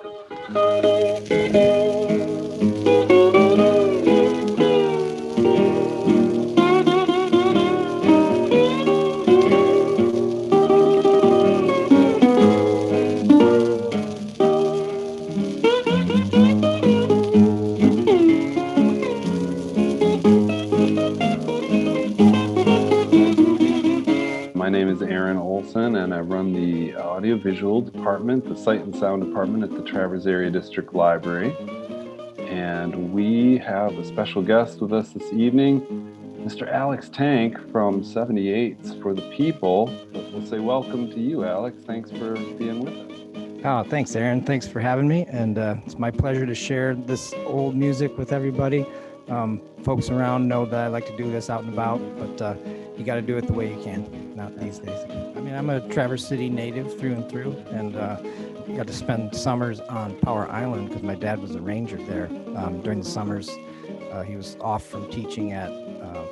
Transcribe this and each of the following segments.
My name is Aaron Olson, and I run the audiovisual department, the sight and sound department at the Traverse Area District Library. And we have a special guest with us this evening, Mr. Alex Tank from 78s for the People. We'll say welcome to you, Alex. Thanks for being with us. Oh, thanks, Aaron. Thanks for having me. And it's my pleasure to share this old music with everybody. Folks around know that I like to do this out and about, but you got to do it the way you can, not these days. I mean, I'm a Traverse City native through and through, and got to spend summers on Power Island because my dad was a ranger there. During the summers, he was off from teaching at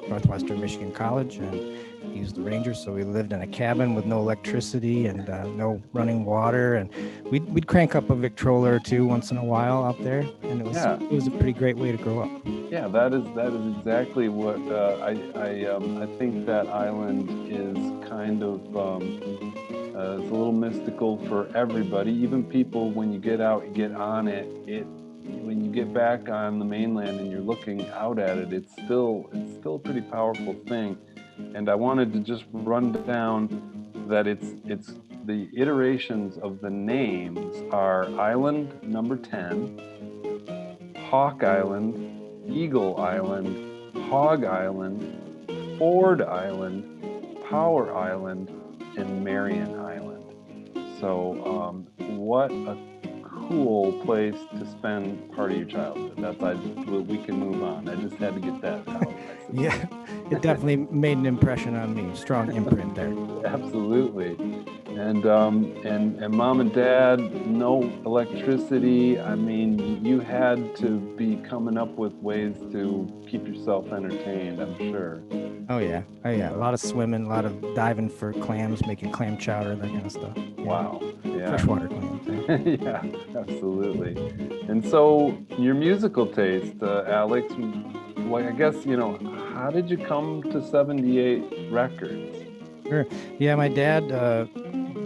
Northwestern Michigan College, and he was the ranger, so we lived in a cabin with no electricity and no running water, and we'd crank up a Victrola or two once in a while out there, and it was a pretty great way to grow up. Yeah, that is exactly what I think that island is kind of it's a little mystical for everybody, even people. When you get out, you get on it. When you get back on the mainland and you're looking out at it, it's still a pretty powerful thing. And I wanted to just run down that it's the iterations of the names are Island number 10, Hawk Island, Eagle Island, Hog Island, Ford Island, Power Island, and Marion Island. So what a cool place to spend part of your childhood. We can move on. I just had to get that out. Yeah, it definitely made an impression on me. Strong imprint there. Absolutely. And mom and dad, no electricity. I mean, you had to be coming up with ways to keep yourself entertained, I'm sure. Oh yeah. A lot of swimming, a lot of diving for clams, making clam chowder, that kind of stuff. Yeah. Wow. Yeah. Freshwater clams. Yeah, absolutely. And so your musical taste, Alex, well, I guess, how did you come to 78 Records? Sure. Yeah, my dad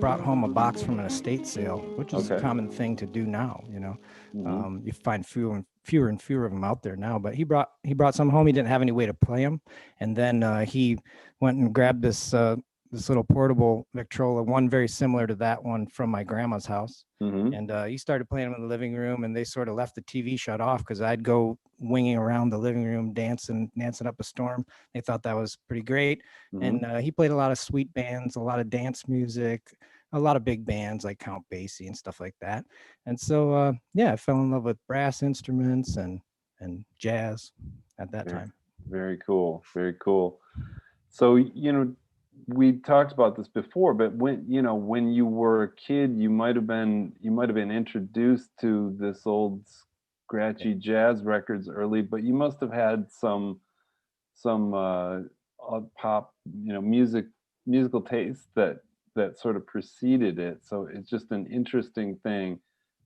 brought home a box from an estate sale, which is a common thing to do now. You find fewer and fewer of them out there now. But he brought some home. He didn't have any way to play them, and then he went and grabbed this little portable Victrola, one very similar to that one from my grandma's house. And he started playing them in the living room, and they sort of left the TV shut off because I'd go winging around the living room dancing up a storm. They thought that was pretty great. And he played a lot of sweet bands, a lot of dance music, a lot of big bands like Count Basie and stuff like that. And so I fell in love with brass instruments and jazz at that time. Very cool. Very cool. So we talked about this before, but when you were a kid, you might have been introduced to this old scratchy jazz records early, but you must have had some pop, musical taste that sort of preceded it. So it's just an interesting thing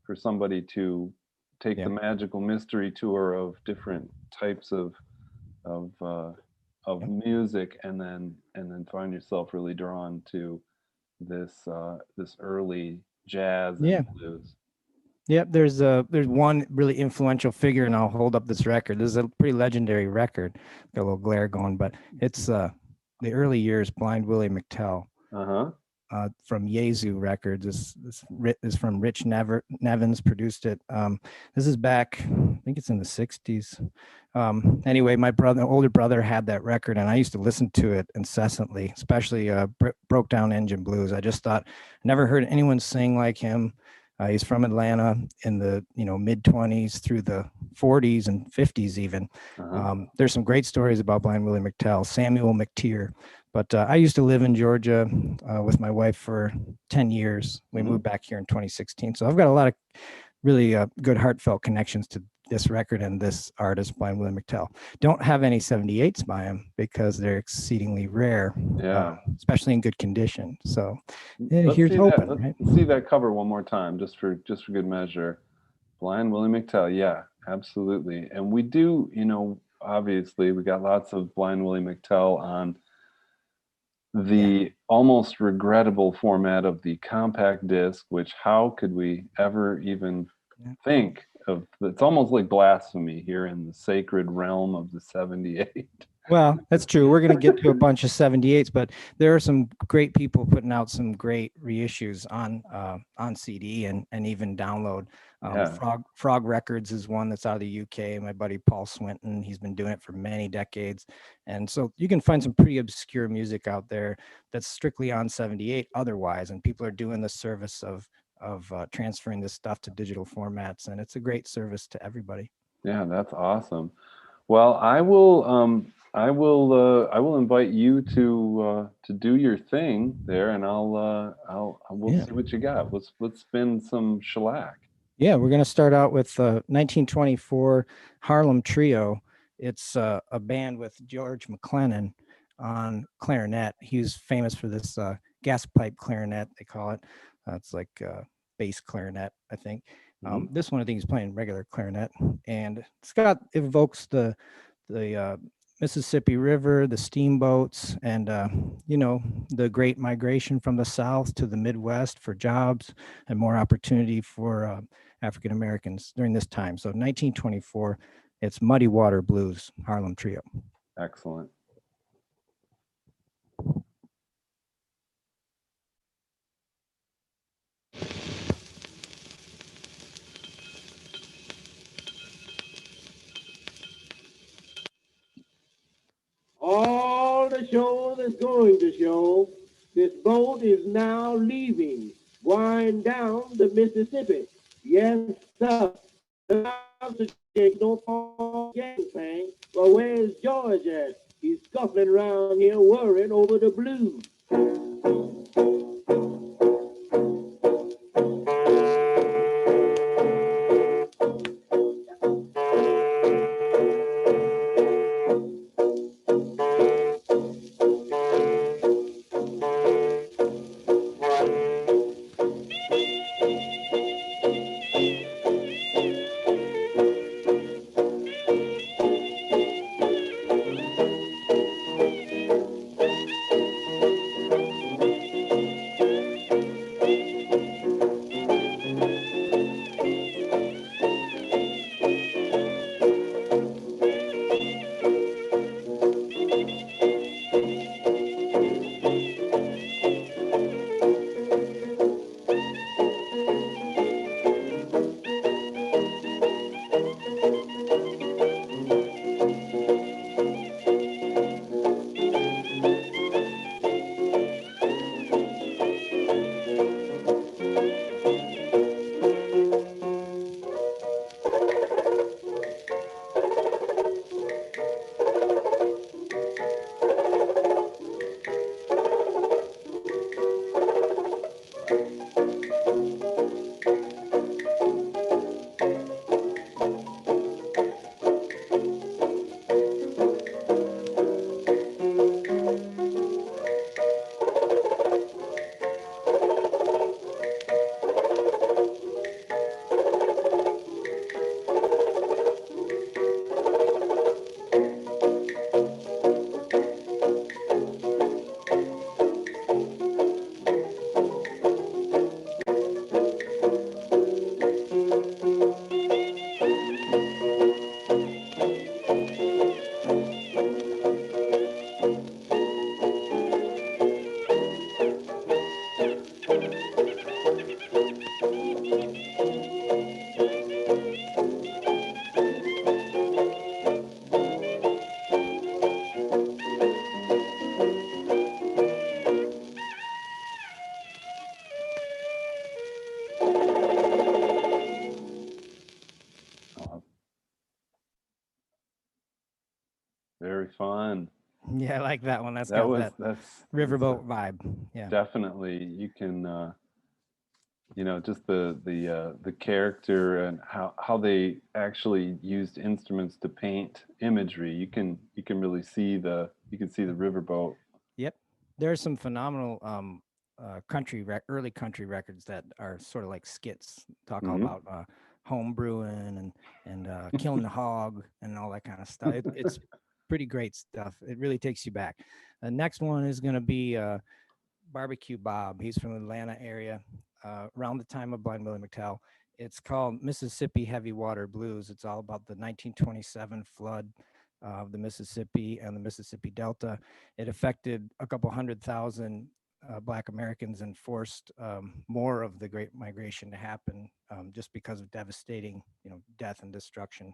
for somebody to take the magical mystery tour of different types of music and then find yourself really drawn to this early jazz and blues. Yep, there's one really influential figure, and I'll hold up this record. This is a pretty legendary record. Got a little glare going, but it's the early years, Blind Willie McTell. From Yazoo Records. This is from Rich Nevins, produced it. This is back, I think it's in the 60s. Anyway, my older brother had that record, and I used to listen to it incessantly, especially Broke Down Engine Blues. I just thought, never heard anyone sing like him. He's from Atlanta in the mid-20s through the 40s and 50s even. There's some great stories about Blind Willie McTell, Samuel McTeer. But I used to live in Georgia with my wife for 10 years. We moved back here in 2016. So I've got a lot of really good heartfelt connections to this record and this artist, Blind Willie McTell. Don't have any 78s by him because they're exceedingly rare, especially in good condition. So here's hoping. Let's see that cover one more time, just for good measure. Blind Willie McTell. Yeah, absolutely. And we do, obviously we got lots of Blind Willie McTell on the almost regrettable format of the compact disc, which how could we ever even think of? It's almost like blasphemy here in the sacred realm of the 78. Well, that's true. We're going to get to a bunch of 78s, but there are some great people putting out some great reissues on CD and even download. Frog Records is one that's out of the UK. My buddy Paul Swinton, he's been doing it for many decades, and so you can find some pretty obscure music out there that's strictly on 78 otherwise, and people are doing the service of transferring this stuff to digital formats, and it's a great service to everybody. Yeah, that's awesome. Well, I will invite you to do your thing there, and we'll see what you got. Let's spin some shellac. Yeah, we're going to start out with 1924 Harlem Trio. It's a band with George McLennan on clarinet. He's famous for this gas pipe clarinet, they call it. It's like bass clarinet, I think. This one, I think he's playing regular clarinet, and Scott evokes the Mississippi River, the steamboats, and the great migration from the South to the Midwest for jobs and more opportunity for African Americans during this time. So 1924, it's Muddy Water Blues, Harlem Trio. Excellent. All the show that's going to show, this boat is now leaving, going down the Mississippi. Yes, sir. Don't fall thing. But where's George at? He's scuffling around here worrying over the blues. Very fun. Yeah, I like that one. That's riverboat vibe. Yeah, definitely. You can just the character and how they actually used instruments to paint imagery. You can really see the riverboat. Yep, there's some phenomenal early country records that are sort of like skits, talk all about home brewing and killing the hog and all that kind of stuff. It's pretty great stuff. It really takes you back. The next one is going to be Barbecue Bob. He's from the Atlanta area. Around the time of Blind Willie McTell. It's called Mississippi Heavy Water Blues. It's all about the 1927 flood of the Mississippi and the Mississippi Delta. It affected a couple 100,000 Black Americans and forced more of the Great Migration to happen just because of devastating, death and destruction.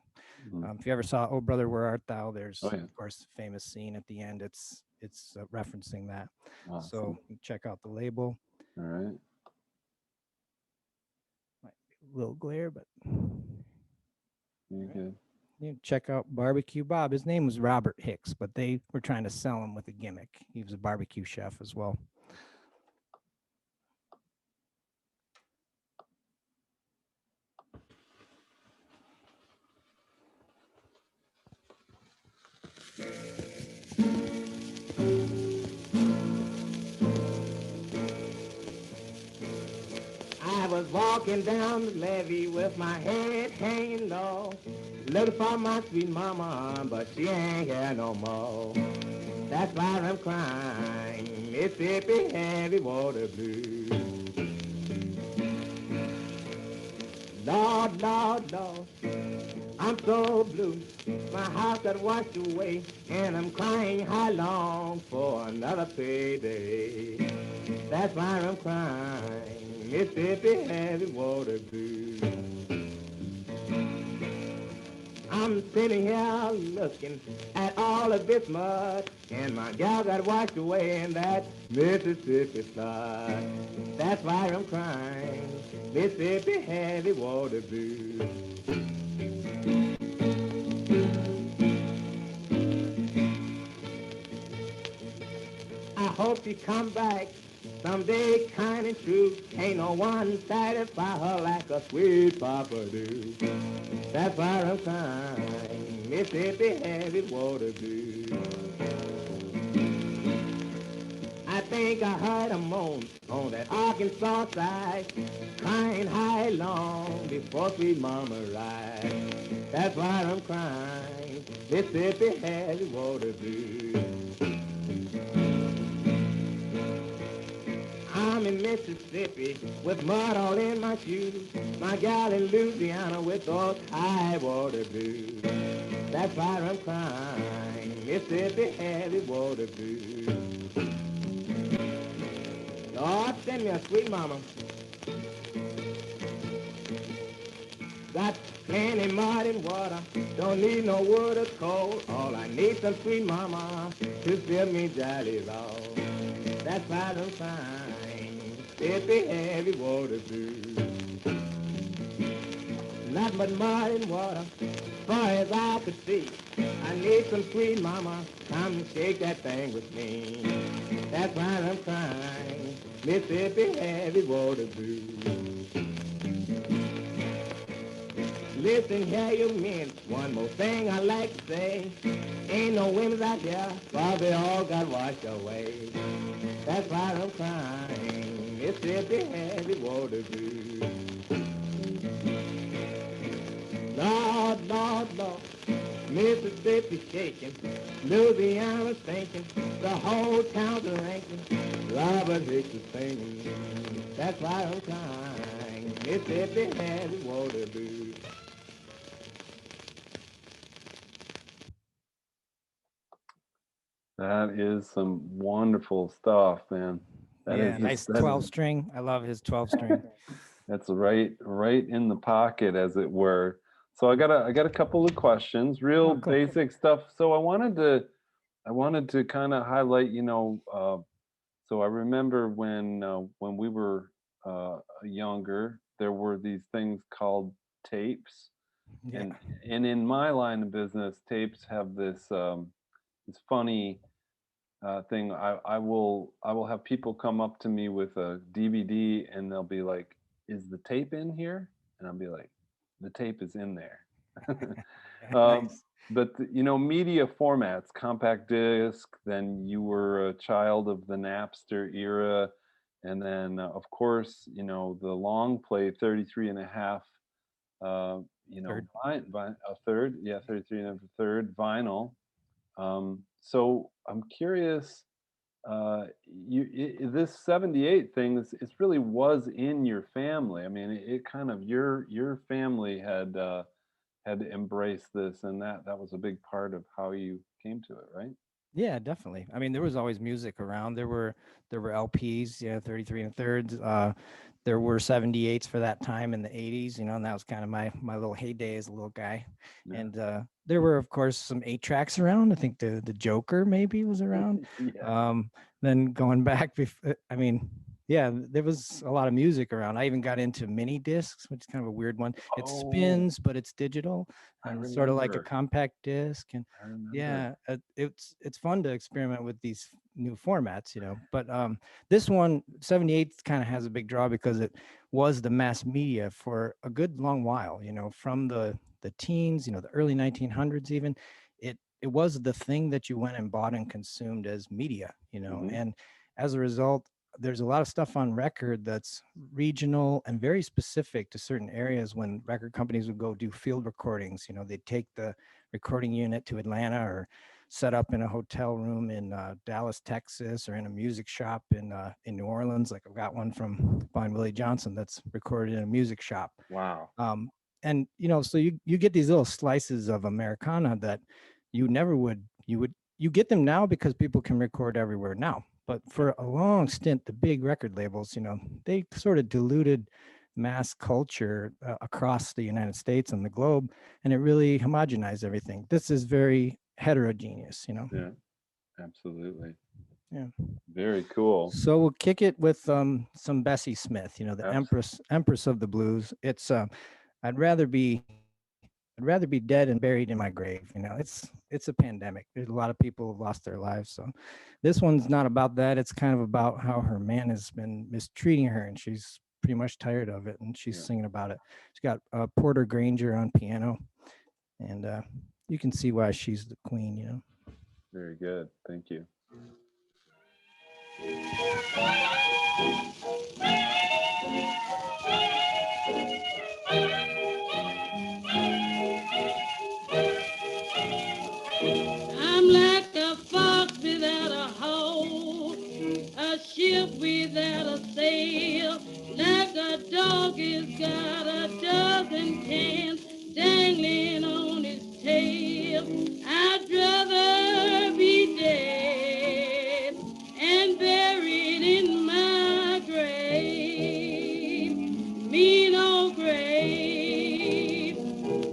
If you ever saw "Oh Brother, Where Art Thou," there's of course famous scene at the end. It's referencing that. Awesome. So check out the label. All right. Might be a little glare, but you're good. You check out Barbecue Bob. His name was Robert Hicks, but they were trying to sell him with a gimmick. He was a barbecue chef as well. I was walking down the levee with my head hanging low, looking for my sweet mama, but she ain't here no more. That's why I'm crying, Mississippi heavy water blues. Lord, Lord, Lord, I'm so blue. My house got washed away, and I'm crying how long for another payday. That's why I'm crying, Mississippi heavy water blues. I'm sitting here looking at all of this mud, and my gal got washed away in that Mississippi flood. That's why I'm crying, Mississippi heavy water blues. I hope you come back someday kind and true. Ain't no one satisfy her like a sweet papa do. That's why I'm crying, Mississippi heavy water blues. I think I heard a moan on that Arkansas side, crying high long before sweet mama ride. That's why I'm crying, Mississippi heavy water blues. I'm in Mississippi with mud all in my shoes. My gal in Louisiana with those high water blues. That's why I'm crying, Mississippi heavy water blues. Lord, send me a sweet mama. Got plenty mud and water, don't need no wood or coal. All I need some sweet mama to fill me jolly low. That's why I'm crying, Mississippi heavy water blues. Nothing but mud and water, far as I could see. I need some sweet mama, come and shake that thing with me. That's why I'm crying, Mississippi heavy water blues. Listen here, you men, one more thing I like to say. Ain't no women out here, for they all got washed away. That's why I'm crying, Mississippi heavy water blues. Lord, Lord, Lord, Mississippi shaking, Louisiana sinking, the whole town's a ranking, Robert Hicks is singing. That's why I'm crying, Mississippi heavy water blues. That is some wonderful stuff, man. That is nice 12 string. I love his 12 string. That's right in the pocket, as it were. So I got a couple of questions, real basic stuff. So I wanted to kind of highlight, so I remember when we were younger, there were these things called tapes, and in my line of business, tapes have this funny thing. I will have people come up to me with a DVD and they'll be like, "Is the tape in here?" And I'll be like, "The tape is in there." Nice. But media formats, compact disc. Then you were a child of the Napster era, and then of course the long play 33 and a half you know, Third. a third, yeah, 33 and a third vinyl. So I'm curious, this 78 thing is, it really was in your family. I mean, it kind of, your family had embraced this, and that was a big part of how you came to it, right? Yeah, definitely. I mean, there was always music around. There were LPs, yeah, 33 and thirds. There were 78s for that time in the 80s, you know, and that was kind of my little heyday as a little guy. Yeah. And there were, of course, some 8 tracks around. I think the Joker maybe was around. Yeah. Then going back, I mean, yeah, there was a lot of music around. I even got into mini discs, which is kind of a weird one. It Oh, spins, but it's digital I and sort of like a remember. compact disc. And I remember. yeah, it's fun to experiment with these new formats, you know. But this one, 78 kind of has a big draw because it was the mass media for a good long while, you know, from the teens, you know, the early 1900s even. It was the thing that you went and bought and consumed as media, you know. Hmm. And as a result, there's a lot of stuff on record that's regional and very specific to certain areas. When record companies would go do field recordings, you know, they'd take the recording unit to Atlanta or set up in a hotel room in Dallas, Texas, or in a music shop in New Orleans. Like I've got one from Blind Willie Johnson that's recorded in a music shop. Wow. Um, and you know, so you get these little slices of Americana that you never would you get them now because people can record everywhere now. But for a long stint, the big record labels, you know, they sort of diluted mass culture across the United States and the globe, and it really homogenized everything. This is very heterogeneous, you know. Yeah, absolutely. Yeah. Very cool. So we'll kick it with some Bessie Smith, you know, the Abs- Empress of the Blues. It's I'd rather be I'd rather be dead and buried in my grave. You know, it's a pandemic. There's a lot of people who've lost their lives. So this one's not about that. It's kind of about how her man has been mistreating her, and she's pretty much tired of it, and she's Yeah, singing about it. She's got Porter Granger on piano, and you can see why she's the queen. You know. very good. Thank you. I'm like a fox without a hole, a ship without a sail, like a dog has got a dozen cans dangling on his tail. I'd rather be dead and buried in my grave, mean old grave.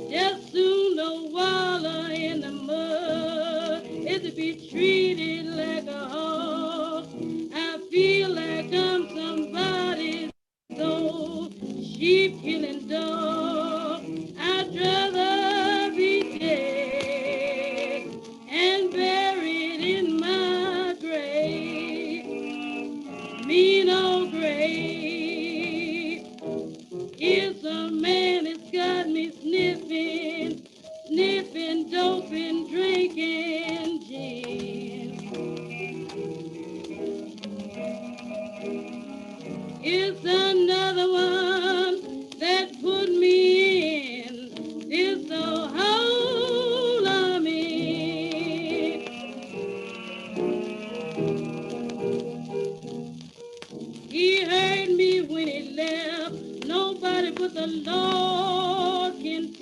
Just soon the waller in the mud is to be treated like a hog. I feel like I'm somebody's old sheep killing dog. I'd rather be dead and buried in my grave, mean old grave. It's a man that's got me sniffing, sniffing dope and drinking gin. It's another one that put me in this hole I'm in. He hurt me when he left. Nobody but the Lord can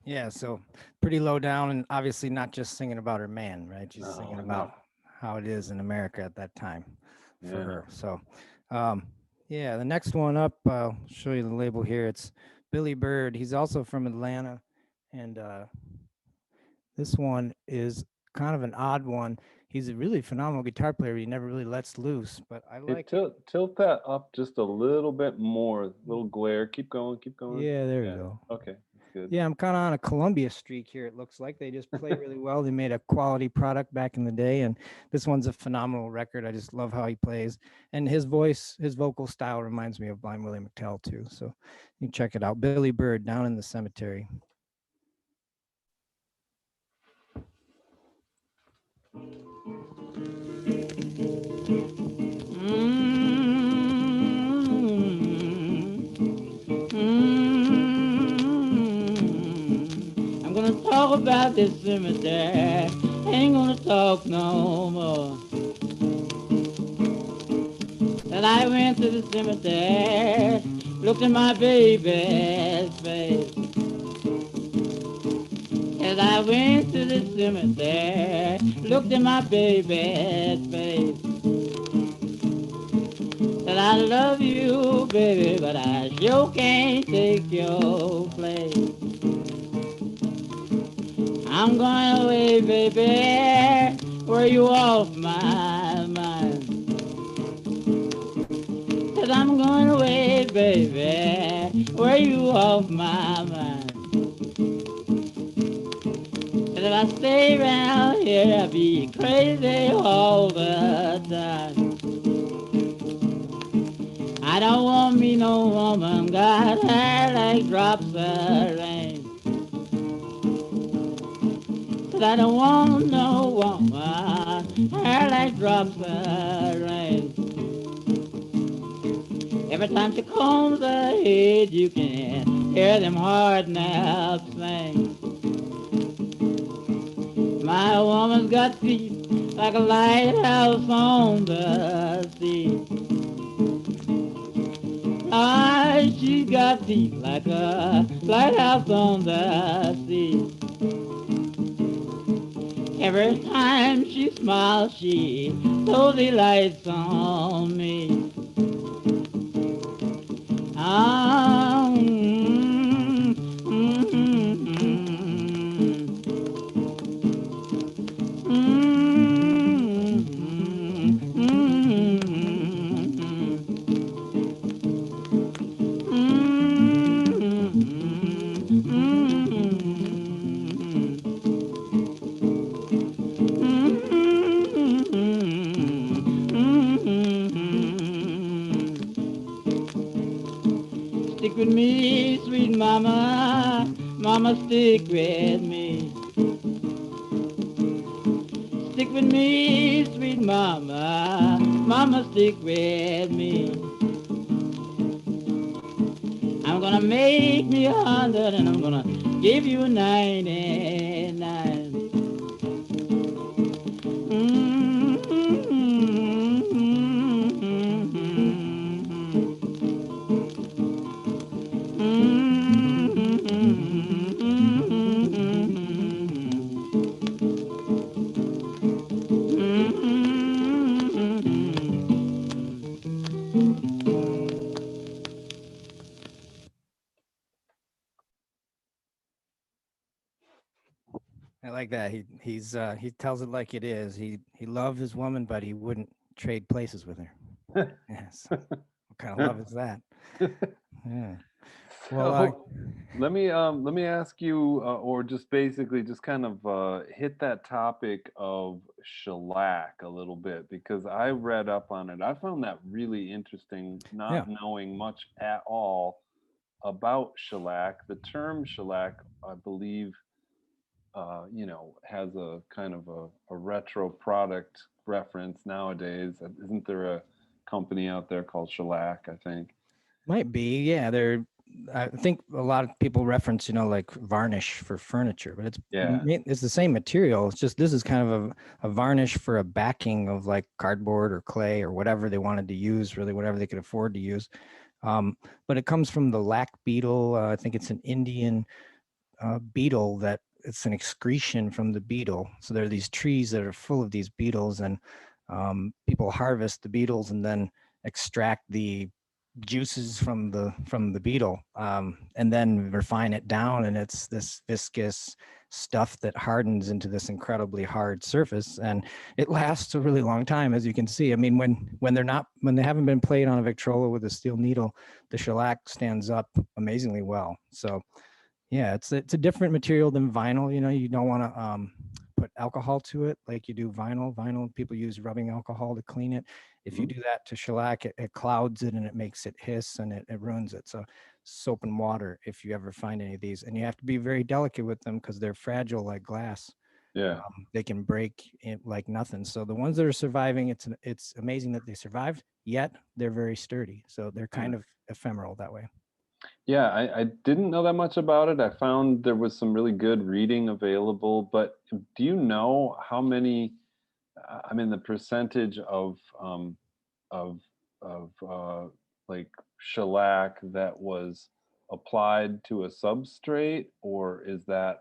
Yeah, so pretty low down, and obviously not just singing about her man, right? She's No, singing no. about how it is in America at that time for Yeah. her. So, um, yeah, the next one up, I'll show you the label here. It's Billy Bird. He's also from Atlanta, and this one is kind of an odd one. He's a really phenomenal guitar player. He never really lets loose, but I Hey, like. tilt that up just a little bit more. Little glare. Keep going. Keep going. Yeah, there we Yeah. go. Okay. That's good. Yeah, I'm kind of on a Columbia streak here. It looks like they just play really well. They made a quality product back in the day, and this one's a phenomenal record. I just love how he plays, and his voice, his vocal style reminds me of Blind Willie McTell too. So you can check it out. Billy Bird, Down in the Cemetery. I'm gonna talk about this cemetery. Ain't gonna talk no more. That I went to the cemetery, looked at my baby's face. As I went to the cemetery, looked at my baby's face. Said I love you, baby, but I sure can't take your place. I'm going away, baby, where you off my mind. Said I'm going away, baby, where you off my mind. And if I stay around here, I'll be crazy all the time. I don't want me no woman got hair like drops of rain. But I don't want no woman hair like drops of rain. Every time she combs her head, you can hear them hard naps sing. My woman's got feet like a lighthouse on the sea. Ah, she got feet like a lighthouse on the sea. Every time she smiles, she throws the lights on me. Ah, Stick with me, sweet mama, mama, stick with me. Stick with me, sweet mama, mama, stick with me. I'm gonna make me 100 and I'm gonna give you 99. I like that. He tells it like it is. He loved his woman, but he wouldn't trade places with her. Yes. What kind of love is that? Yeah. Well, So let me ask you, or just basically just kind of hit that topic of shellac a little bit because I read up on it. I found that really interesting, yeah. not knowing much at all about shellac. The term shellac, I believe, has a kind of a retro product reference nowadays. Isn't there a company out there called Shellac, I think? Might be. Yeah. I think a lot of people reference, like varnish for furniture, but Yeah. it's the same material. It's just this is kind of a varnish for a backing of like cardboard or clay or whatever they wanted to use, really whatever they could afford to use. But it comes from the lac beetle. I think it's an Indian beetle that it's an excretion from the beetle. So there are these trees that are full of these beetles, and people harvest the beetles and then extract the juices from the beetle, and then refine it down, and it's this viscous stuff that hardens into this incredibly hard surface, and it lasts a really long time, as you can see. I mean, when they haven't been played on a Victrola with a steel needle, the shellac stands up amazingly well. So yeah, it's a different material than vinyl. You know, you don't want to put alcohol to it like you do vinyl. Vinyl, people use rubbing alcohol to clean it. If you do that to shellac, it clouds it and it makes it hiss, and it ruins it. So soap and water, if you ever find any of these, and you have to be very delicate with them because they're fragile like glass. Yeah. They can break it like nothing. So the ones that are surviving, it's amazing that they survived, yet they're very sturdy. So they're kind of ephemeral that way. Yeah, I didn't know that much about it. I found there was some really good reading available, but do you know how many, I mean, the percentage of like shellac that was applied to a substrate, or is that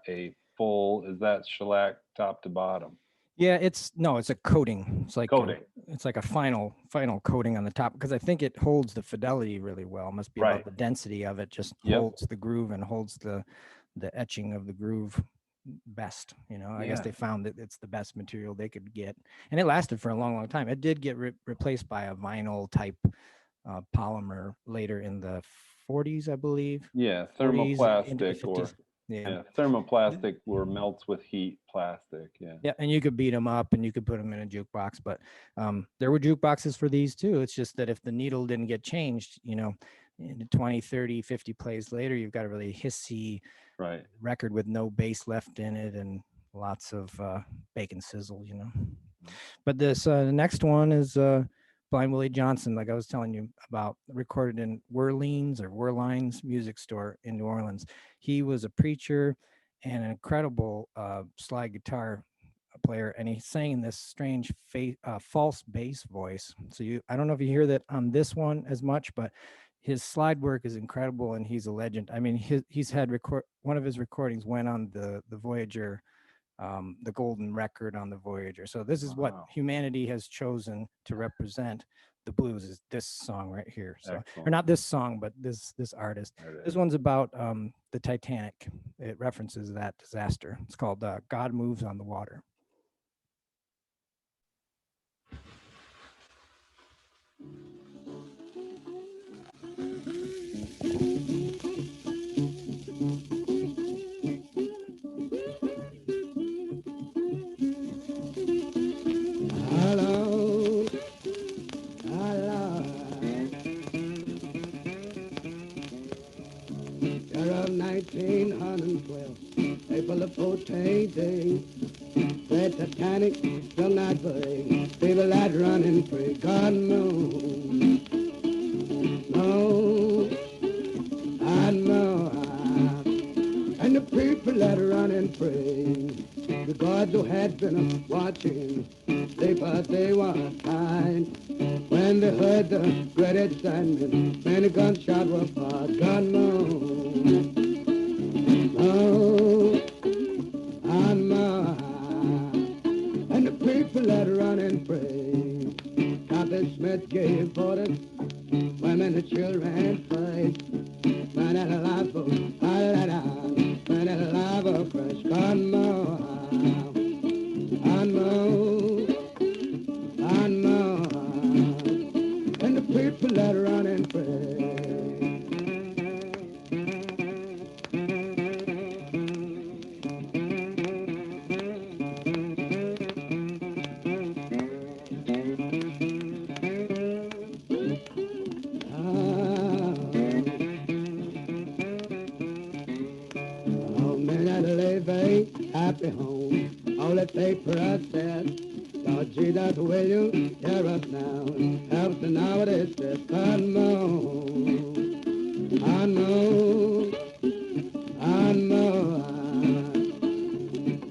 shellac top to bottom? Yeah, it's a coating. It's like Coating. It's like a final coating on the top, because I think it holds the fidelity really well. It must be about the density of it, just holds the groove and holds the etching of the groove best. You know, I guess they found that it's the best material they could get, and it lasted for a long time. It did get replaced by a vinyl type polymer later in the 40s, I believe. Yeah, 40s, thermoplastic thermoplastic or melts with heat plastic. Yeah, and you could beat them up and you could put them in a jukebox, but there were jukeboxes for these too. It's just that if the needle didn't get changed, you know, in 20, 30, 50 plays later, you've got a really hissy record with no bass left in it and lots of bacon sizzle, you know. But this next one is Blind Willie Johnson, like I was telling you about, recorded in Werlein's music store in New Orleans. He was a preacher and an incredible slide guitar player, and he sang in this strange false bass voice. So I don't know if you hear that on this one as much, but his slide work is incredible, and he's a legend. I mean, he's had one of his recordings went on the Voyager, the golden record on the Voyager. So this is what humanity has chosen to represent the blues, is this song right here. So, or not this song, but this artist. This one's about the Titanic. It references that disaster. It's called God Moves on the Water. Year of 1912, April the 14th day, the Titanic still not burning, people that running free, God moves, and the people that are running free, the gods who had been watching, they thought they were fine. When they heard the great excitement, many gunshots were fired. God knows, and the people that run and pray. Captain Smith gave orders, women and children fight. Man at a life of, man at a life of fresh. God knows, and the people that run and pray. Happy home, all that paper I said. Lord Jesus, will you hear us now? Help us now, it says, I know,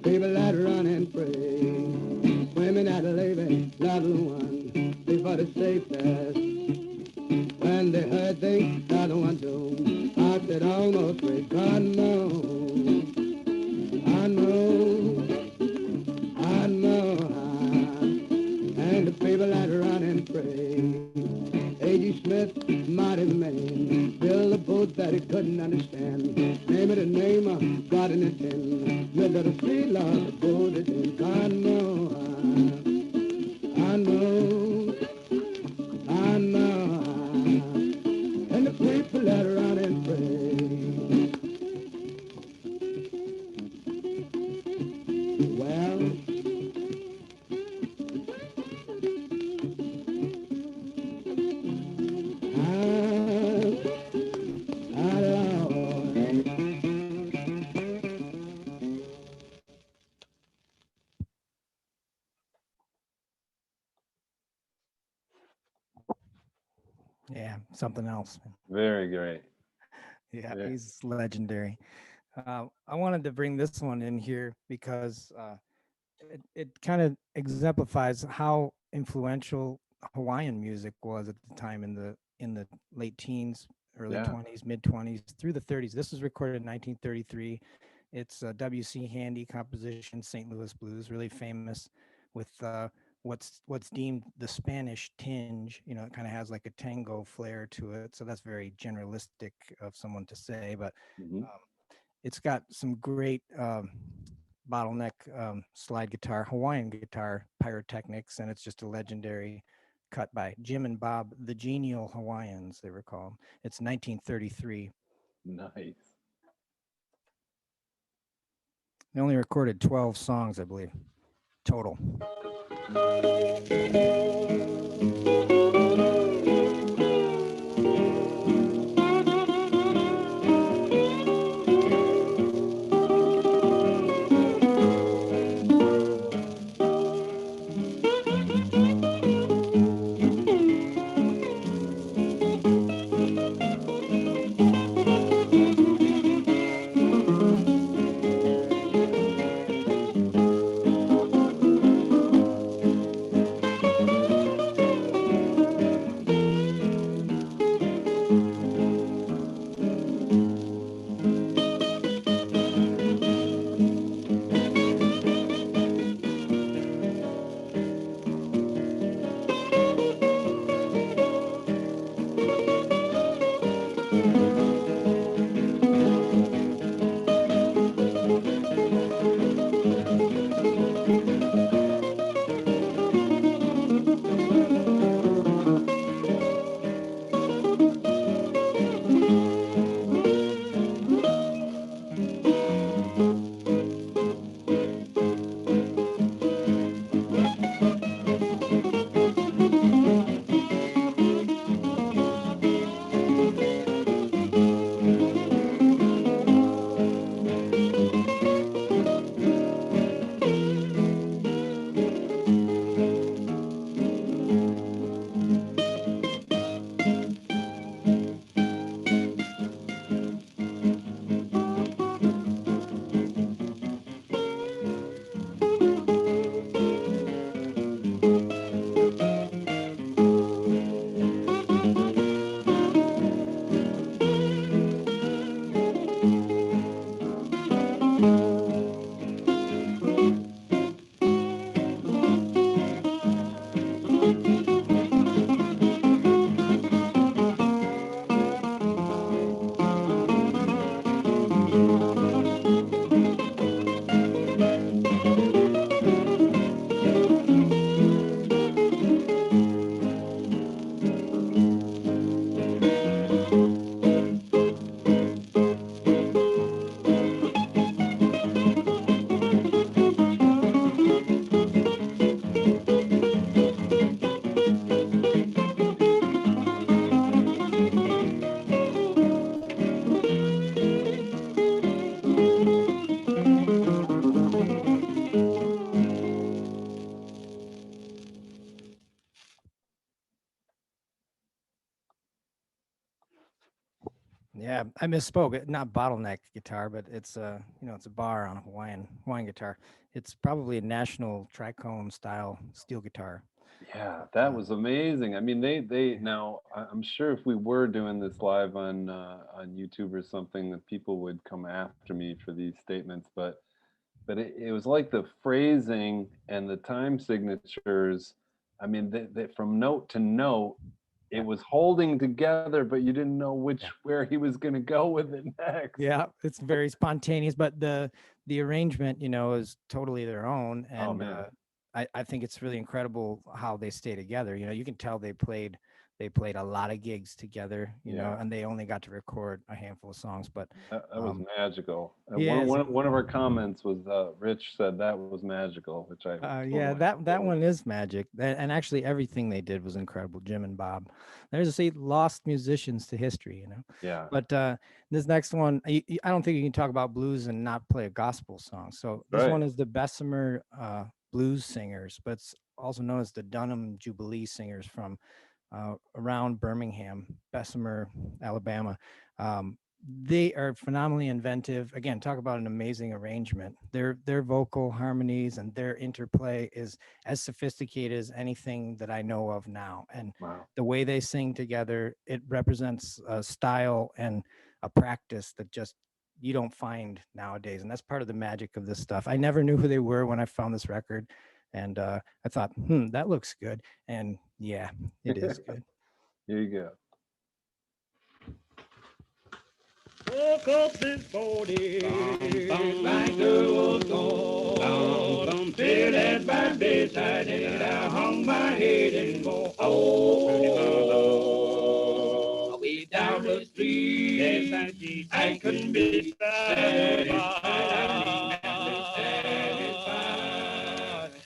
people that run and pray, women that are leaving loved ones before the safety. When they heard they, the other one do, I said almost free, God knows. couldn't understand. Name it a name of God in a tin. Look at a sweet love, go to den. God know, I know, I know. And the people let around and pray. Well, I Lord. Yeah, something else. Very great. Yeah, Yeah. he's legendary. I wanted to bring this one in here because it kind of exemplifies how influential Hawaiian music was at the time in the late teens, early Yeah. 20s, mid 20s through the 30s. This was recorded in 1933. It's a W.C. Handy composition, St. Louis Blues, really famous with what's deemed the Spanish tinge. You know, it kind of has like a tango flair to it. So that's very generalistic of someone to say, but Mhm. it's got some great bottleneck slide guitar, Hawaiian guitar pyrotechnics, and it's just a legendary cut by Jim and Bob, the Genial Hawaiians, they were called. It's 1933. Nice. They only recorded 12 songs, I believe, total. Yeah, I misspoke. Not bottleneck guitar, but it's a it's a bar on a Hawaiian guitar. It's probably a national trichome style steel guitar. Yeah, But, that was amazing. I mean, they yeah. now I'm sure if we were doing this live on YouTube or something, that people would come after me for these statements. But it was like the phrasing and the time signatures. I mean, from note to note, it was holding together, but you didn't know where he was going to go with it next. Yeah, it's very spontaneous, but the arrangement, is totally their own, Oh and man. I think it's really incredible how they stay together. You can tell they played a lot of gigs together, Yeah. and they only got to record a handful of songs, but That was magical. And yeah, one of our comments was Rich said that was magical, which I yeah, totally that agree one is magic, and actually everything they did was incredible. Jim and Bob, there's lost musicians to history. Yeah. But this next one, I don't think you can talk about blues and not play a gospel song. So this Right. one is the Bessemer Blues Singers, but it's also known as the Dunham Jubilee Singers from around Birmingham, Bessemer, Alabama. They are phenomenally inventive. Again, talk about an amazing arrangement. Their vocal harmonies and their interplay is as sophisticated as anything that I know of now. And Wow. the way they sing together, it represents a style and a practice that just you don't find nowadays. And that's part of the magic of this stuff. I never knew who they were when I found this record. And I thought, that looks good. And yeah, it is good. Here you go. Woke up this morning, my girl was gone. Feeling my bedside, and I hung my head and go, oh, way down the street. I couldn't be satisfied.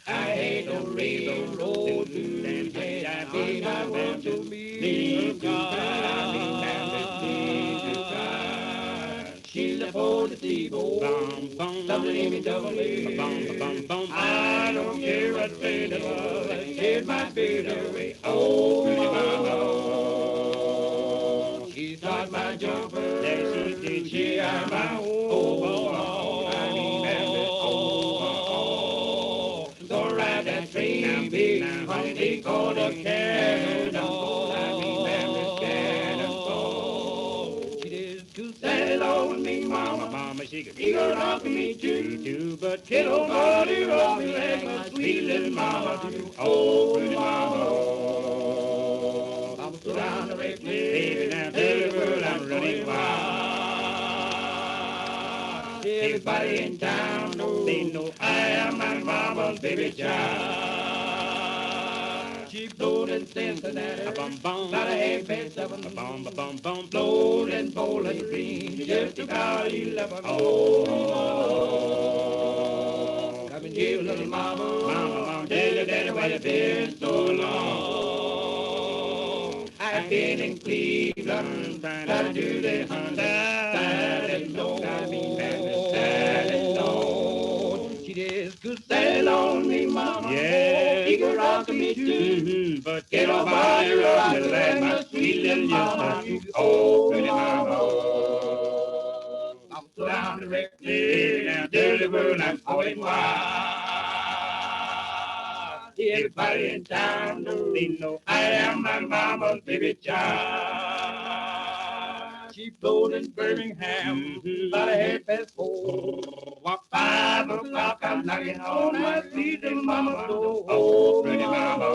I ain't no railroad to say I be my man to me. She's a 44, WMW. I don't care what fate it was, I scared my fate away. Oh, pretty mama, she's not my jumper, there she did, she are my overall. I remember overall. Gonna ride that train, big honey, they call the cannonball. I remember cannonball. She did to stand alone with me, mama. Mama, she could be gonna rock me too, but kid old body rock me like my sweet little mama do. Oh, pretty mama. I'm so down the wreck, baby, now tell the world I'm running wild. Everybody in town knows they know I am my mama's baby child. She blowed in Cincinnati, about a half past 7. Blowed in Bowling Green, just about 11. Oh, come and give little mama, mama, tell your daddy why you been so long. I've been in Cleveland, trying to do the Sunday Lord. I mean, Sunday Lord. She did good sail on me, mama. Yeah, he could rock me too. But get off my rock and let my sweet little mama do. Oh, pretty mama. I'm so down the wreck, now tell the world I'm going wild. Everybody in town knows they know I am my mama's baby child. She blowed in Birmingham, about a half past 4. 5 o'clock, I'm knocking on my sweet little mama's door. Oh, pretty mama.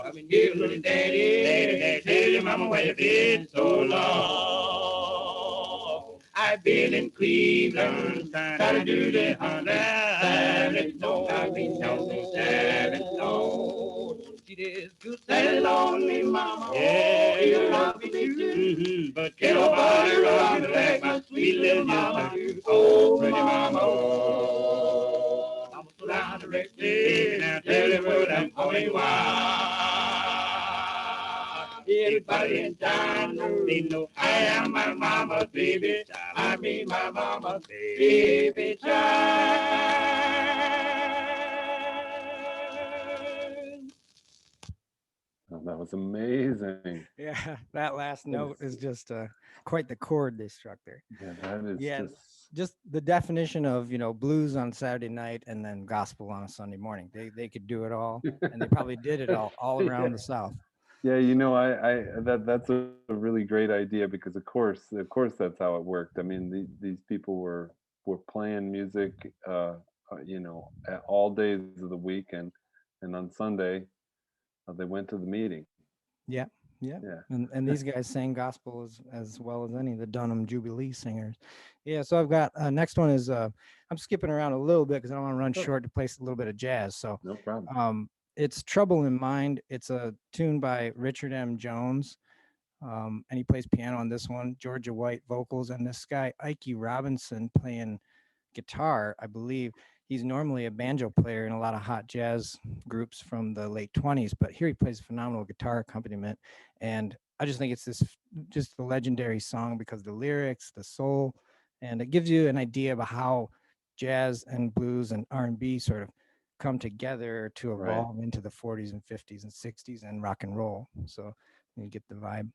Come and give little daddy, tell your mama where you been so long. I've been in Cleveland, trying to do the 100 Lord. I've been down the 7 Lord. She did good sail on me, mama. Yeah, you rock me too. But get nobody rock me like my sweet little mama. Oh, pretty mama. I'm so down the wreck, now tell the world I'm going wild. Everybody in town knows they know I am my mama's baby child. I mean my mama's baby child. Oh, that was amazing. Yeah, that last note is just quite the chord they struck there. Yeah, that is Yeah, just the definition of blues on Saturday night and then gospel on a Sunday morning. They could do it all, and they probably did it all around the South. Yeah, that's a really great idea because of course that's how it worked. I mean, these people were playing music, at all days of the week, and on Sunday they went to the meeting. Yeah. Yeah. And these guys sang gospel as well as any of the Dunham Jubilee singers. Yeah. So I've got next one is I'm skipping around a little bit because I don't want to run short to place a little bit of jazz. So No problem. It's Trouble in Mind. It's a tune by Richard M. Jones. And he plays piano on this one. Georgia White vocals, and this guy Ike Robinson playing guitar. I believe he's normally a banjo player in a lot of hot jazz groups from the late 20s, but here he plays phenomenal guitar accompaniment. And I just think it's just a legendary song because the lyrics, the soul, and it gives you an idea of how jazz and blues and R&B sort of come together to evolve into the 40s and 50s and 60s and rock and roll. So you get the vibe.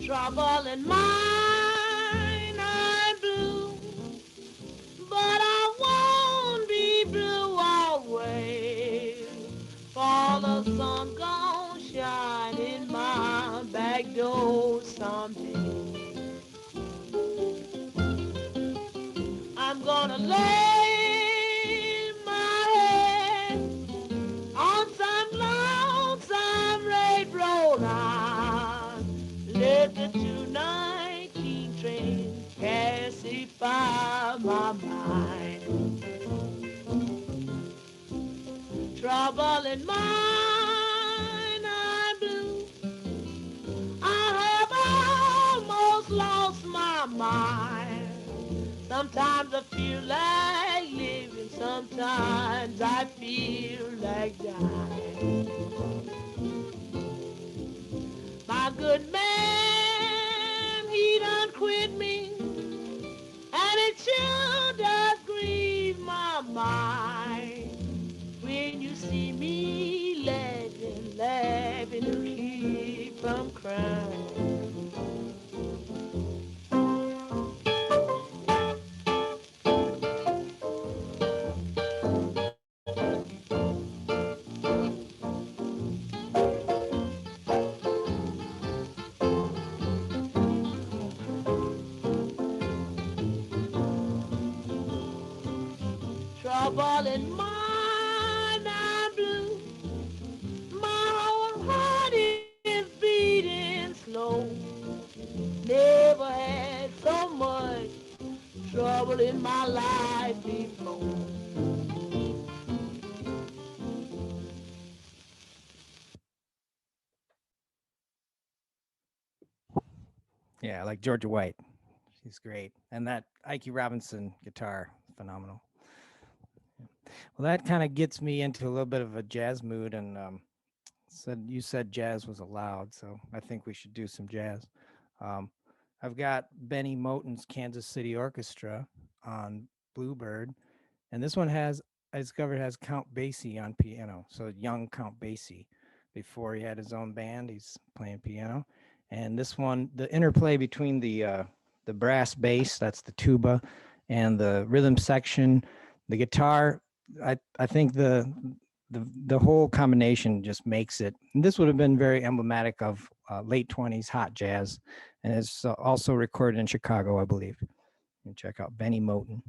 Trouble in mine, I'm blue, but I won't be blue always. For the sun gon' shine in my back door someday. I'm gonna lay my head on some lonesome railroad line. Let the 219 train pacify my mind. Trouble in mine, I'm blue. I have almost lost my mind. Sometimes I feel like living, sometimes I feel like dying. My good man, he done quit me, and it sure does grieve my mind. When you see me laughing, laughing to keep from crying. Trouble in mind, I'm blue. My whole heart is beating slow. Never had so much trouble in my life before. Yeah, like Georgia White. She's great. And that Ike Robinson guitar, phenomenal. Well, that kind of gets me into a little bit of a jazz mood. And you said jazz was allowed, so I think we should do some jazz. I've got Benny Moten's Kansas City Orchestra on Bluebird, and this one I discovered has Count Basie on piano. So young Count Basie, before he had his own band, he's playing piano. And this one, the interplay between the brass bass, that's the tuba, and the rhythm section, the guitar, I think the whole combination just makes it. And this would have been very emblematic of late 20s hot jazz, and it's also recorded in Chicago, I believe. You can check out Benny Moten.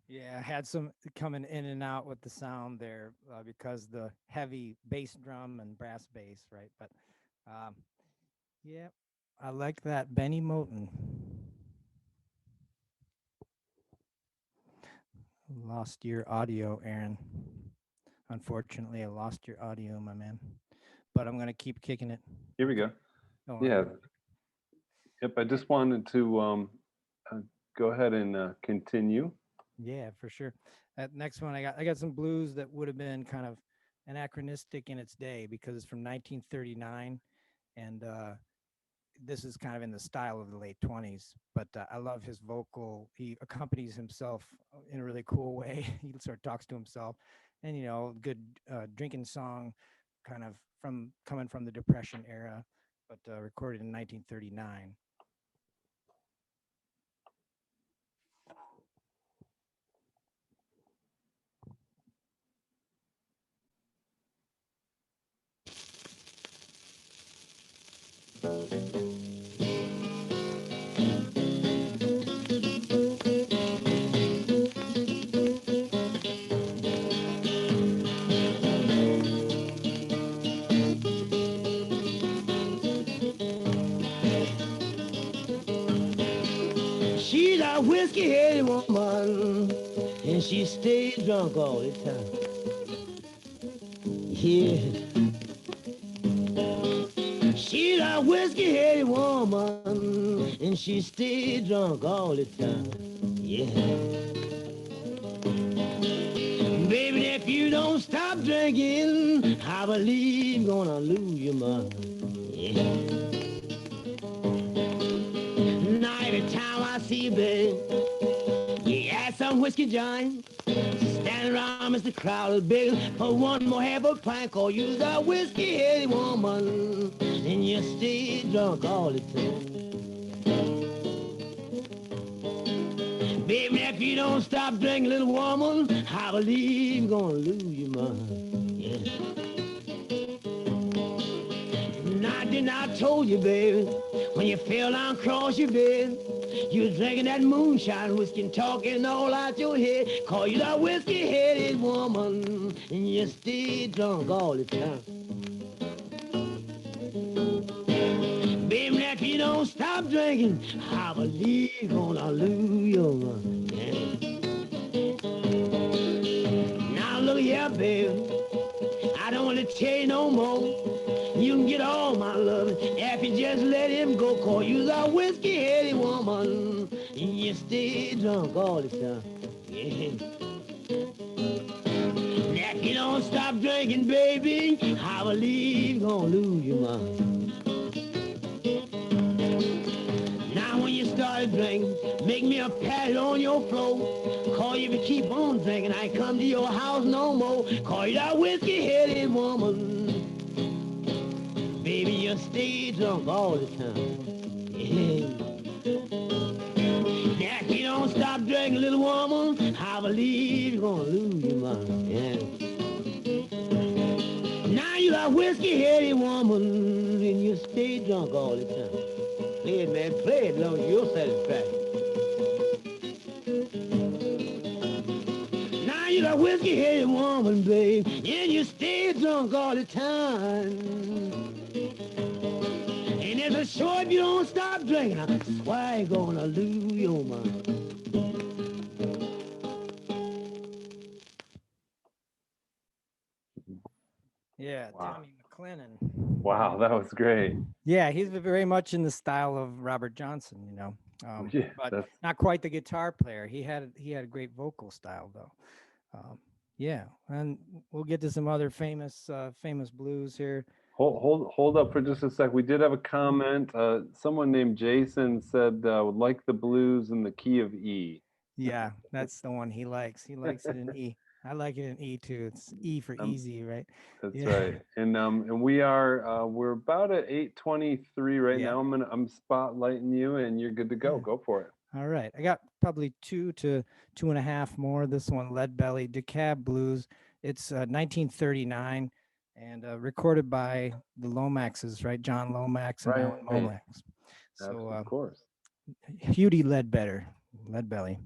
Yeah, I had some coming in and out with the sound there because the heavy bass drum and brass bass, right? But um, yeah, I like that. Benny Moten. Lost your audio, Aaron. Unfortunately, I lost your audio, my man. But I'm going to keep kicking it. Here we go. Oh, Yeah. Yep. I just wanted to go ahead and continue. Yeah, for sure. That next one, I got some blues that would have been kind of anachronistic in its day because it's from 1939, and this is kind of in the style of the late 20s. But I love his vocal. He accompanies himself in a really cool way. He sort of talks to himself, and good drinking song, kind of coming from the Depression era, but recorded in 1939. She's a whiskey-headed woman, and she stays drunk all the time. Yeah. She's a whiskey-headed woman, and she stays drunk all the time. Yeah. Baby, if you don't stop drinking, I believe you're gonna lose your mind. Yeah. Now every time I see you, babe, you add some whiskey joint. Stand around Mr. Crowder, begging for one more half a pint, 'cause you're a whiskey-headed woman, and you stay drunk all the time. Baby, if you don't stop drinking, little woman, I believe you're gonna lose your mind. Yeah. Now, didn't I told you, baby, when you fell down across your bed, you was drinking that moonshine whiskey and talking all out your head, 'cause you're a whiskey-headed woman, and you stay drunk all the time. Baby, if you don't stop drinking, I believe you're gonna lose your mind. Yeah. Now look here, baby, I don't want to tell you no more. You can get all my love if you just let him go, 'cause you're a whiskey-headed woman, and you stay drunk all the time. Yeah. Now if you don't stop drinking, baby, I believe you're gonna lose your mind. Now when you started drinking, make me a pat on your floor. Call you if you keep on drinking, I ain't come to your house no more. Call you that whiskey-headed woman. Baby, you stay drunk all the time. Yeah. Now, if you don't stop drinking, little woman, I believe you're gonna lose your mind. Yeah. Now you a whiskey-headed woman, and you stay drunk all the time. Play it, man, play it, long as you're satisfied. Now you a whiskey-headed woman, babe, and you stay drunk all the time. And it's a sure if you don't stop drinking, I swear you're gonna lose your mind. Yeah, Wow. Tommy McLennan. Wow, that was great. Yeah, he's very much in the style of Robert Johnson, Yeah, but that's not quite the guitar player. He had a great vocal style though. Yeah, and we'll get to some other famous blues here. hold up for just a sec. We did have a comment. Someone named Jason said would like the blues in the key of E. Yeah, that's the one he likes. He likes it in E. I like it in E too. It's E for easy, right? That's Yeah. right. And we're about at 8:23 right Yeah. now. I'm spotlighting you, and you're good to go. Yeah. Go for it. All right. I got probably 2 to 2.5 more. This one, Lead Belly, DeKalb Blues. It's 1939 and recorded by the Lomaxes, right? John Lomax and Alan Right. Lomax. So Of course. Hudie Ledbetter, Lead Belly.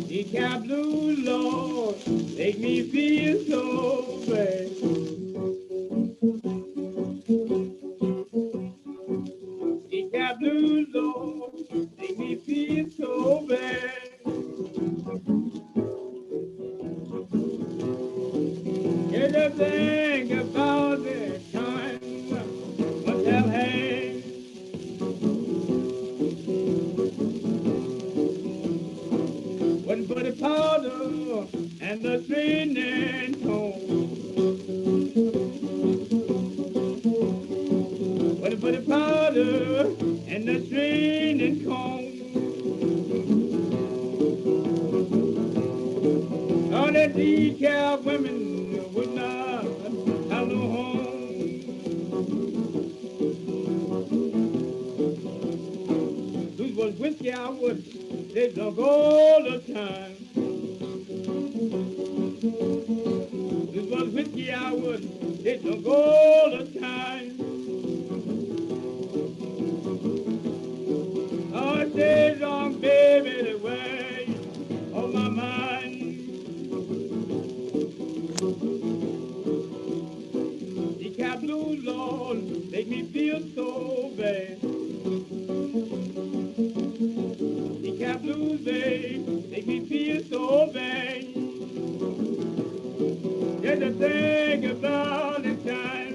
DeKalb Blues, Lord, make me feel so bad. DeKalb Blues, Lord, make me feel so bad. Get a thing about the time must have had. One for the powder and the training tone. One for the powder and the training cone. All the DeKalb women would not have no home. Those was whiskey I would, they drunk all the time. This was whiskey I would, they drunk all the time. Oh, stay drunk, baby, the way on my mind. DeKalb Blues, Lord, make me feel so bad. DeKalb Blues, babe, make me feel so bad. Just to think about the time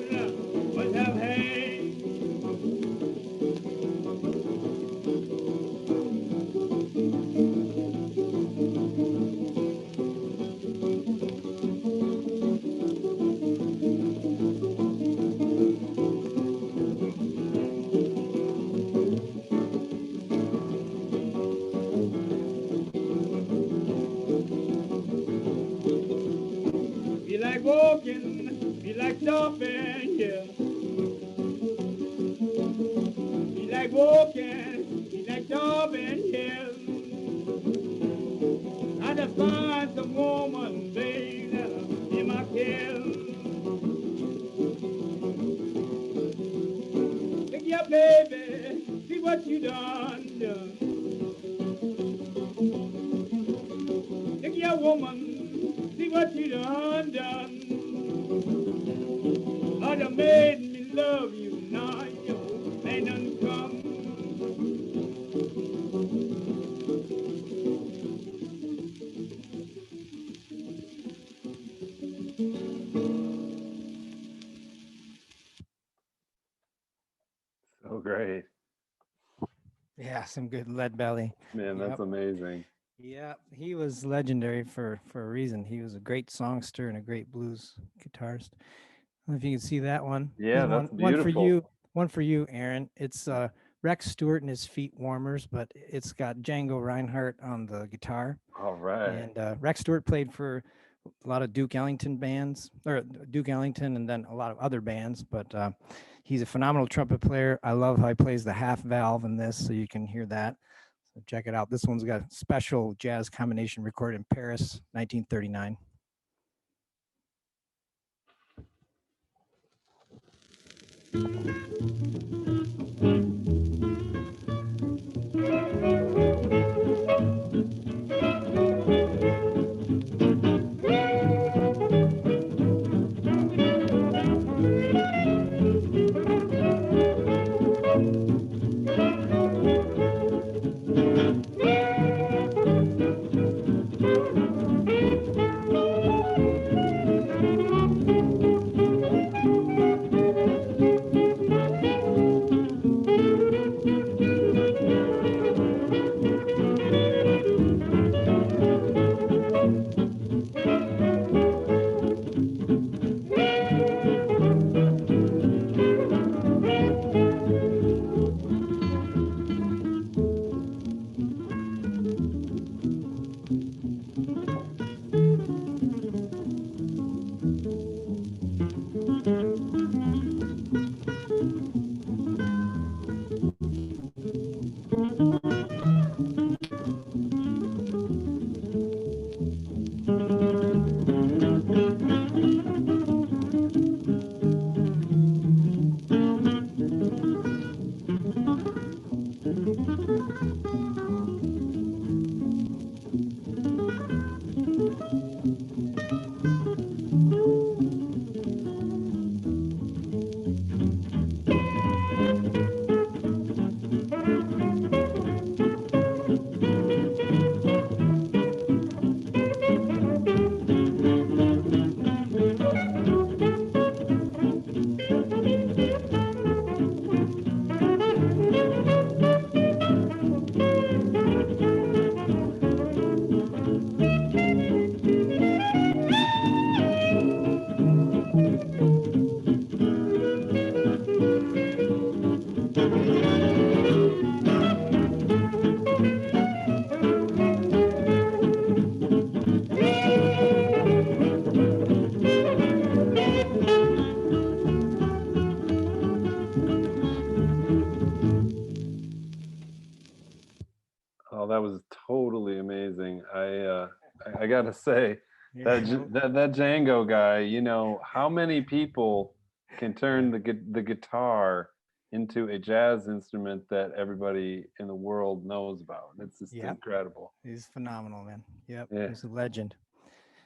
what I've had. Be like walking, be like stopping, yeah. Be like walking, be like stopping, yeah. I just find some woman, baby, in my care. Look ya, baby, see what you done, done. Look ya, woman, see what you done, done. I done made me love you, now you ain't none come. So great. Yeah, some good Lead Belly. Man, that's amazing. Yeah, he was legendary for a reason. He was a great songster and a great blues guitarist. don't know if you can see that one. Yeah, Here's that's one for beautiful. you. One for you, Aaron. It's Rex Stewart and his feet warmers, but it's got Django Reinhardt on the guitar. All right. And Rex Stewart played for a lot of Duke Ellington bands, or Duke Ellington, and then a lot of other bands. But he's a phenomenal trumpet player. I love how he plays the half valve in this, so you can hear that. So check it out. This one's got a special jazz combination recorded in Paris, 1939. Oh, that was totally amazing. I gotta say that that Django guy, you know, how many people can turn the guitar into a jazz instrument that everybody in the world knows about? It's just incredible. He's phenomenal, man. Yep, Yeah. he's a legend.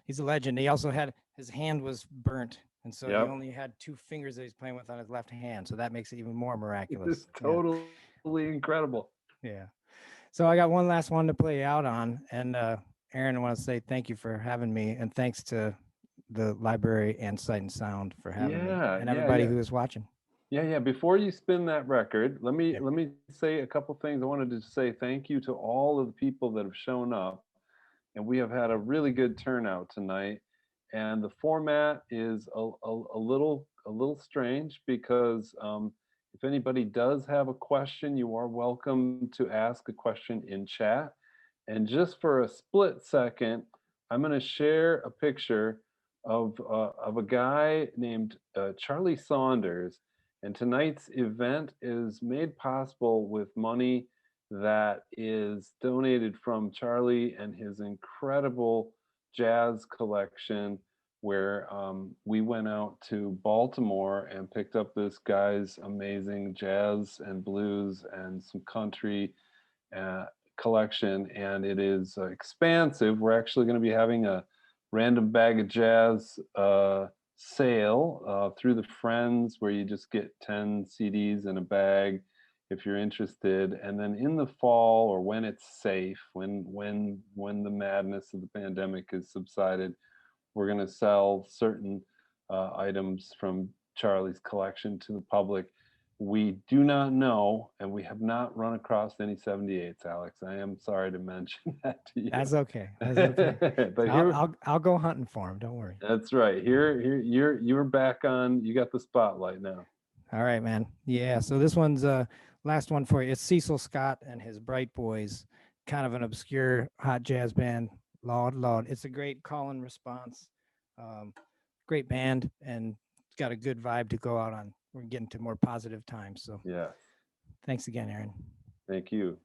He's a legend. He also had his hand was burnt, and so he only had two fingers that he's playing with on his left hand. So that makes it even more miraculous. It's totally incredible. Yeah. So I got one last one to play out on, and Aaron, I want to say thank you for having me, and thanks to the library and Sight and Sound for having me, and everybody who is watching. Yeah. Before you spin that record, let me say a couple things. I wanted to say thank you to all of the people that have shown up, and we have had a really good turnout tonight. And the format is a little strange because if anybody does have a question, you are welcome to ask a question in chat. And just for a split second, I'm going to share a picture of a guy named Charlie Saunders. And tonight's event is made possible with money that is donated from Charlie and his incredible jazz collection, where we went out to Baltimore and picked up this guy's amazing jazz and blues and some country collection, and it is expansive. We're actually going to be having a random bag of jazz sale through the Friends, where you just get 10 CDs in a bag if you're interested. And then in the fall, or when it's safe, when the madness of the pandemic is subsided, we're going to sell certain items from Charlie's collection to the public. We do not know, and we have not run across any 78s, Alex. I am sorry to mention that to you. That's okay. That's okay. But So here, I'll go hunting for him. Don't worry. that's right. Here, you're back on. You got the spotlight now. All right, man. Yeah. So this one's last one for you. It's Cecil Scott and his Bright Boys, kind of an obscure hot jazz band. Laud, Laud. It's a great call and response. Great band, and it's got a good vibe to go out on. We're getting to more positive times. So Yes. thanks again, Aaron. Thank you.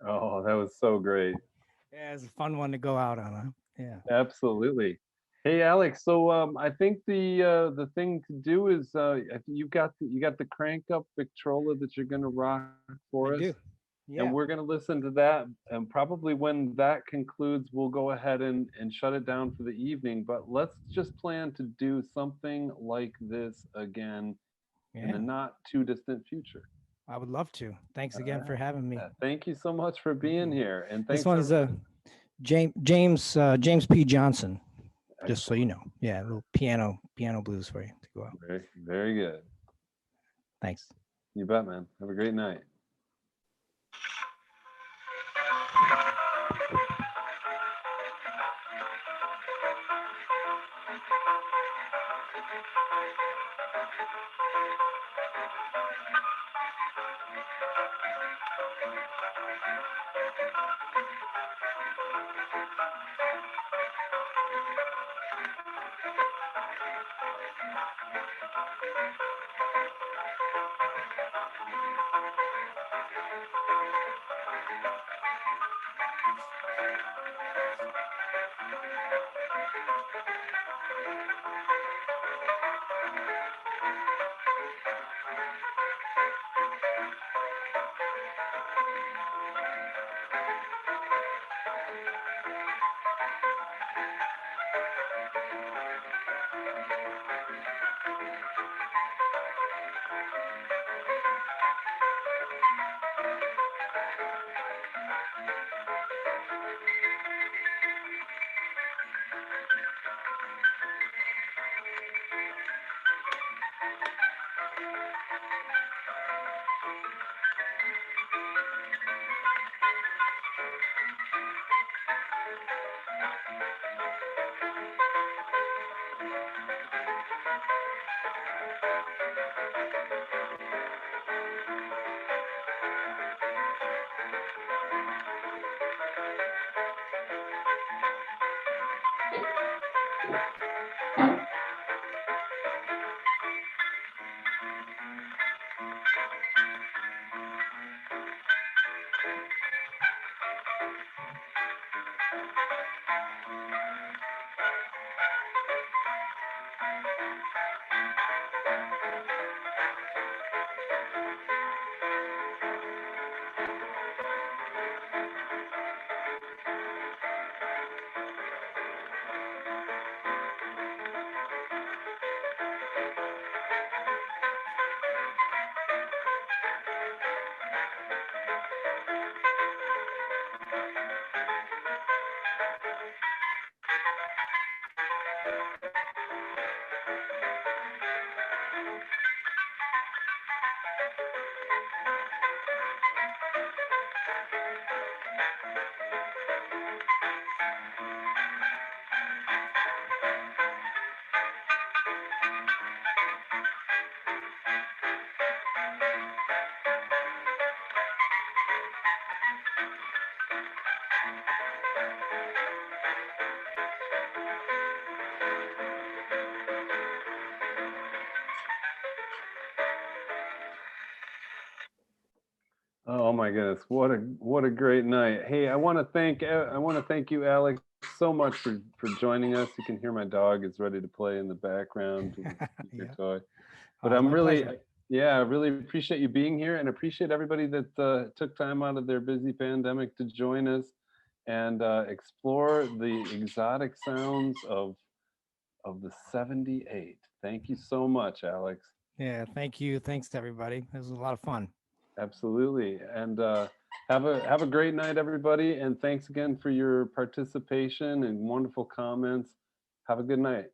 Oh, that was so great. Yeah, it's a fun one to go out on. Huh? Yeah. Absolutely. Hey, Alex. So I think the thing to do is you got the crank up Victrola that you're gonna rock for I us, do. Yeah. and we're gonna listen to that. And probably when that concludes, we'll go ahead and shut it down for the evening. But let's just plan to do something like this again in the Yeah. not too distant future. I would love to. Thanks again All for right. having me. Thank you so much for being here, and This thanks one's James P. Johnson. Just so you know. Yeah, a little piano blues for you to go out. Very, very good. Thanks. You bet, man. Have a great night. Oh my goodness, what a great night. Hey, I want to thank you, Alex, so much for joining us. You can hear my dog is ready to play in the background with the speaker Yeah. toy. But I'm My really, pleasure. yeah, I really appreciate you being here, and appreciate everybody that took time out of their busy pandemic to join us and explore the exotic sounds of the 78. Thank you so much, Alex. Yeah, thank you. Thanks to everybody. It was a lot of fun. Absolutely. And have a great night, everybody. And thanks again for your participation and wonderful comments. Have a good night.